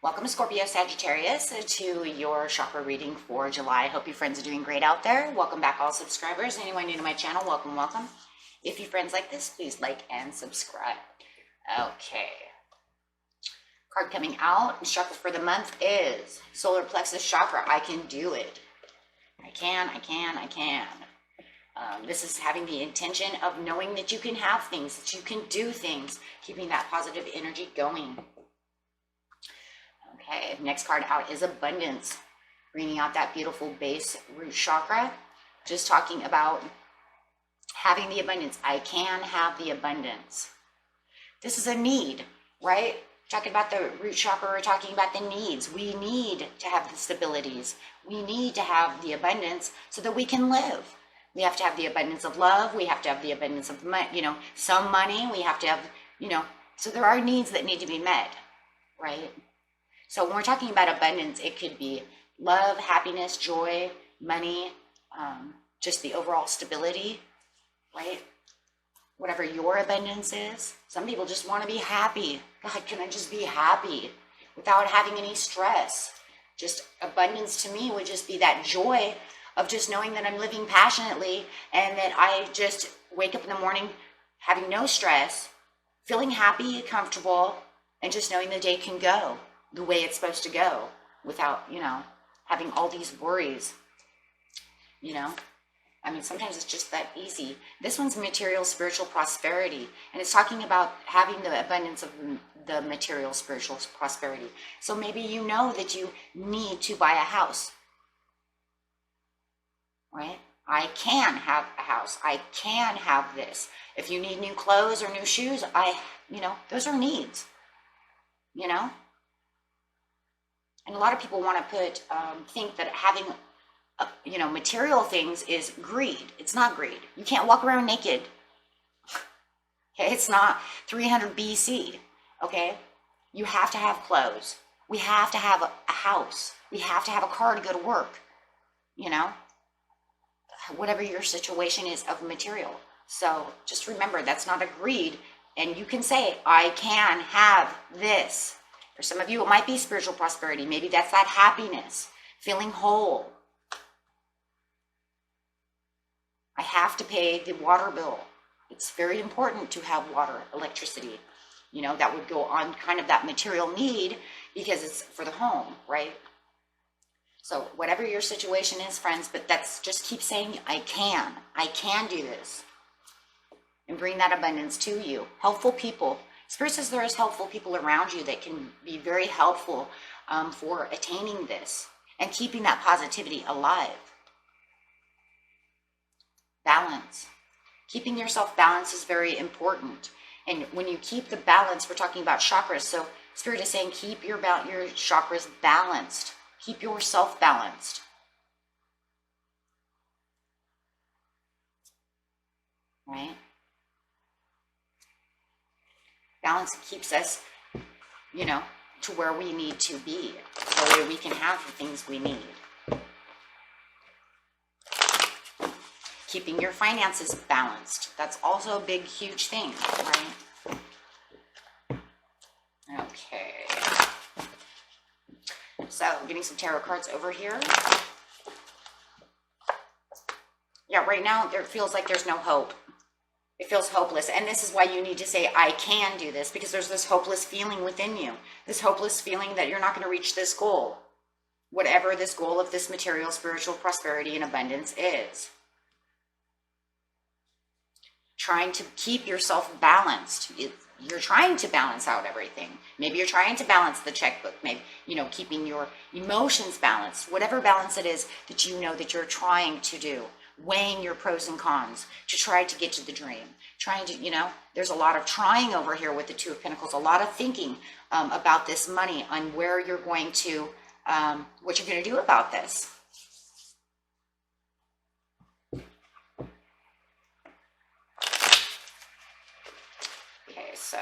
Welcome, Scorpio, Sagittarius, to your chakra reading for July. Hope you friends are doing great out there. Welcome back, all subscribers. Anyone new to my channel, welcome, welcome. If you friends like this, please like and subscribe. Okay. Card coming out, chakra for the month is Solar Plexus Chakra. I can do it. I can. This is having the intention of knowing that you can have things, that you can do things, keeping that positive energy going. Okay, next card out is Abundance, bringing out that beautiful base root chakra. Just talking about having the abundance. I can have the abundance. This is a need, right? Talking about the root chakra, we're talking about the needs. We need to have the stabilities. We need to have the abundance so that we can live. We have to have the abundance of love. We have to have the abundance of, some money. We have to have, so there are needs that need to be met, right? So when we're talking about abundance, it could be love, happiness, joy, money, just the overall stability, right? Whatever your abundance is. Some people just want to be happy. God, can I just be happy without having any stress? Just abundance to me would just be that joy of just knowing that I'm living passionately and that I just wake up in the morning having no stress, feeling happy, comfortable, and just knowing the day can go the way it's supposed to go without, having all these worries, sometimes it's just that easy. This one's material, spiritual prosperity, and it's talking about having the abundance of the material, spiritual prosperity. So maybe you know that you need to buy a house, right? I can have a house. I can have this. If you need new clothes or new shoes, those are needs, And a lot of people want to think that having, material things is greed. It's not greed. You can't walk around naked. Okay, it's not 300 BC. Okay, you have to have clothes. We have to have a house. We have to have a car to go to work. Whatever your situation is of material. So just remember, that's not a greed. And you can say, I can have this. For some of you, it might be spiritual prosperity. Maybe that's that happiness, feeling whole. I have to pay the water bill. It's very important to have water, electricity. That would go on kind of that material need because it's for the home, right? So whatever your situation is, friends, but that's just keep saying, I can do this. And bring that abundance to you. Helpful people. Spirit says there is helpful people around you that can be very helpful for attaining this and keeping that positivity alive. Balance. Keeping yourself balanced is very important. And when you keep the balance, we're talking about chakras. So Spirit is saying keep your chakras balanced. Keep yourself balanced. Right? Balance keeps us, to where we need to be, so that we can have the things we need. Keeping your finances balanced. That's also a big, huge thing, right? Okay. So, getting some tarot cards over here. Yeah, right now, there feels like there's no hope. It feels hopeless. And this is why you need to say, I can do this, because there's this hopeless feeling within you. This hopeless feeling that you're not going to reach this goal. Whatever this goal of this material, spiritual prosperity and abundance is. Trying to keep yourself balanced. You're trying to balance out everything. Maybe you're trying to balance the checkbook. Maybe, keeping your emotions balanced. Whatever balance it is that you know that you're trying to do. Weighing your pros and cons to try to get to the dream. Trying to, there's a lot of trying over here with the Two of Pentacles. A lot of thinking about this money, on where you're going to, what you're going to do about this. Okay, so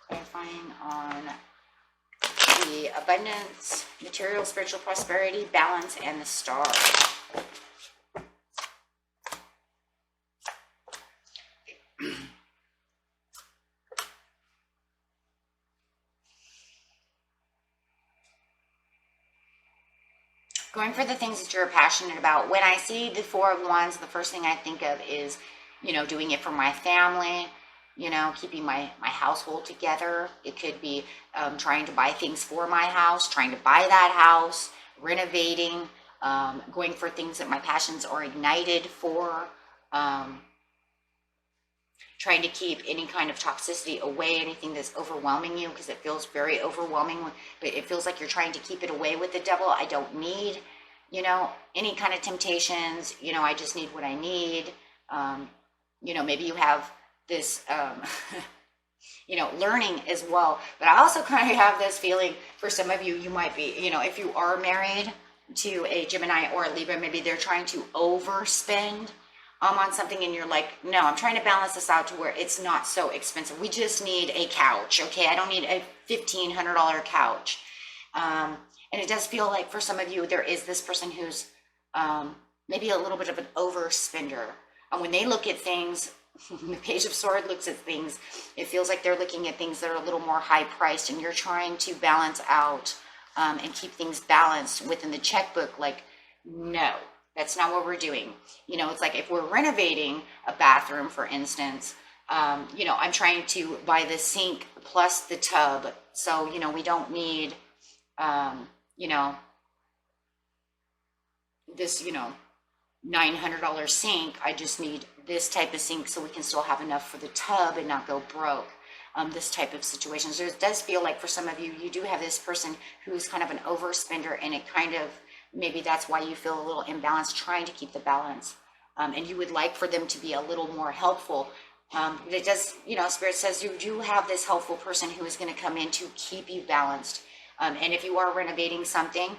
clarifying on the abundance, material, spiritual prosperity, balance, and the star. Going for the things that you're passionate about. When I see the Four of Wands, the first thing I think of is, you know, doing it for my family, you know, keeping my household together. It could be trying to buy things for my house, trying to buy that house, renovating, going for things that my passions are ignited for, trying to keep any kind of toxicity away, anything that's overwhelming you, because it feels very overwhelming, but it feels like you're trying to keep it away with the devil. I don't need, you know, any kind of temptations. You know, I just need what I need. You know, maybe you have this, you know, learning as well. But I also kind of have this feeling for some of you, you might be, you know, if you are married to a Gemini or a Libra, maybe they're trying to overspend on something, and you're like, no, I'm trying to balance this out to where it's not so expensive. We just need a couch, okay? I don't need a $1,500 couch. And it does feel like for some of you, there is this person who's maybe a little bit of an overspender. And when they look at things, the Page of Swords looks at things, it feels like they're looking at things that are a little more high priced, and you're trying to balance out and keep things balanced within the checkbook. Like, no, that's not what we're doing. You know, it's like if we're renovating a bathroom, for instance, you know, I'm trying to buy the sink plus the tub. So, you know, we don't need, you know, this, you know, $900 sink. I just need this type of sink so we can still have enough for the tub and not go broke. This type of situation. So it does feel like for some of you, you do have this person who's kind of an overspender, and it kind of, maybe that's why you feel a little imbalanced, trying to keep the balance. And you would like for them to be a little more helpful. But it does, you know, Spirit says you do have this helpful person who is going to come in to keep you balanced. And if you are renovating something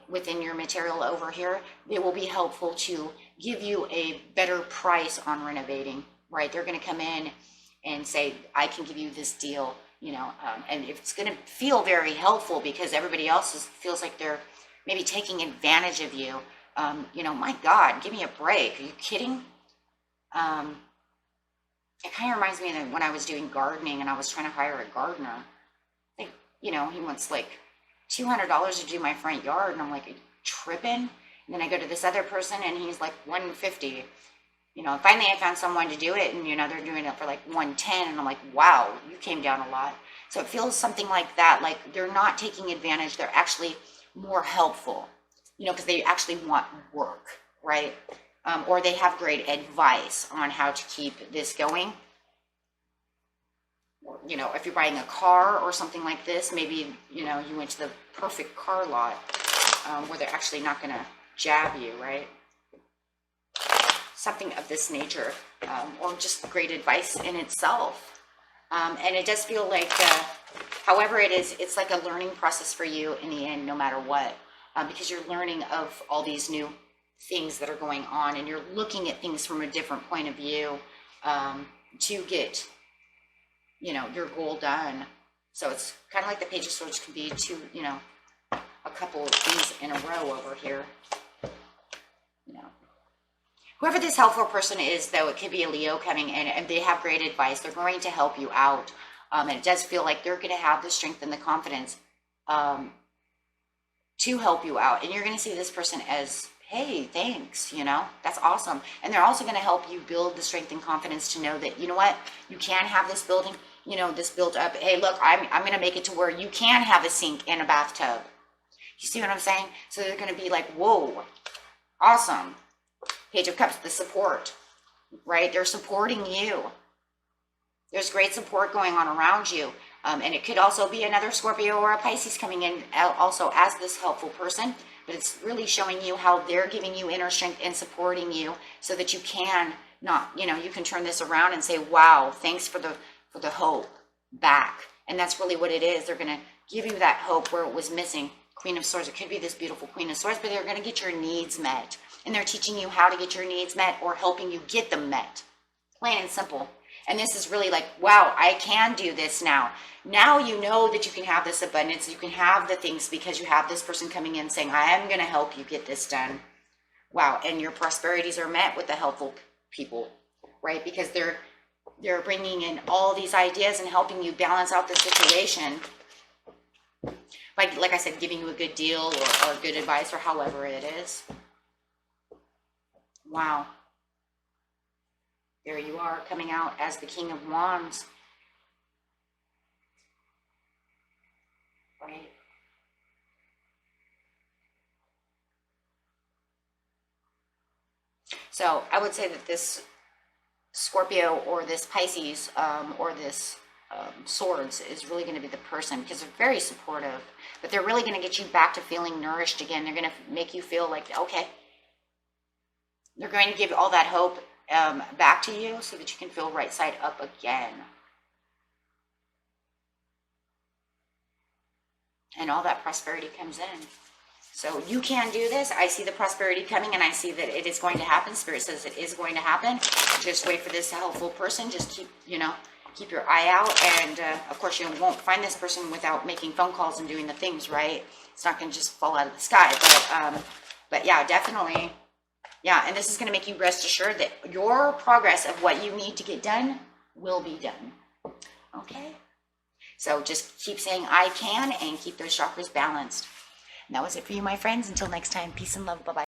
within your material over here, it will be helpful to give you a better price on renovating, right? They're going to come in and say, I can give you this deal, you know, and it's going to feel very helpful because everybody else feels like they're maybe taking advantage of you. You know, my God, give me a break. Are you kidding? It kind of reminds me of when I was doing gardening and I was trying to hire a gardener. Like, you know, he wants like $200 to do my front yard. And I'm like, are you tripping? And then I go to this other person and he's like $150. You know, finally I found someone to do it, and, you know, they're doing it for like $110. And I'm like, wow, you came down a lot. So it feels something like that. Like they're not taking advantage. They're actually more helpful, you know, because they actually want work, right? Or they have great advice on how to keep this going. You know, if you're buying a car or something like this, maybe, you know, you went to the perfect car lot where they're actually not going to jab you, right? Something of this nature, or just great advice in itself. And it does feel like, however it is, it's like a learning process for you in the end, no matter what, because you're learning of all these new things that are going on, and you're looking at things from a different point of view to get, you know, your goal done. So it's kind of like the Page of Swords can be two, you know, a couple of things in a row over here, you know. Whoever this helpful person is, though, it could be a Leo coming in, and they have great advice. They're going to help you out. And it does feel like they're going to have the strength and the confidence to help you out. And you're going to see this person as, hey, thanks, you know, that's awesome. And they're also going to help you build the strength and confidence to know that, you know what, you can have this building, you know, this built up. Hey, look, I'm going to make it to where you can have a sink and a bathtub. You see what I'm saying? So they're going to be like, whoa, awesome. Page of Cups, the support, right? They're supporting you. There's great support going on around you. And it could also be another Scorpio or a Pisces coming in also as this helpful person. But it's really showing you how they're giving you inner strength and supporting you so that you can not, you know, you can turn this around and say, wow, thanks for the hope back. And that's really what it is. They're going to give you that hope where it was missing. Queen of Swords, it could be this beautiful Queen of Swords, but they're going to get your needs met. And they're teaching you how to get your needs met or helping you get them met. Plain and simple. And this is really like, wow, I can do this now. Now you know that you can have this abundance. You can have the things because you have this person coming in saying, I am going to help you get this done. Wow. And your prosperities are met with the helpful people, right? Because they're bringing in all these ideas and helping you balance out the situation. like I said, giving you a good deal or good advice or however it is. Wow. There you are, coming out as the King of Wands. Right. So I would say that this Scorpio or this Pisces or this Swords is really going to be the person, because they're very supportive, but they're really going to get you back to feeling nourished again. They're going to make you feel like, okay, they're going to give all that hope back to you so that you can feel right side up again. And all that prosperity comes in. So you can do this. I see the prosperity coming, and I see that it is going to happen. Spirit says it is going to happen. Just wait for this helpful person. Just keep, keep your eye out. And of course, you won't find this person without making phone calls and doing the things, right? It's not going to just fall out of the sky. But yeah, definitely. Yeah, and this is going to make you rest assured that your progress of what you need to get done will be done. Okay? So just keep saying I can and keep those chakras balanced. And that was it for you, my friends. Until next time, peace and love. Bye-bye.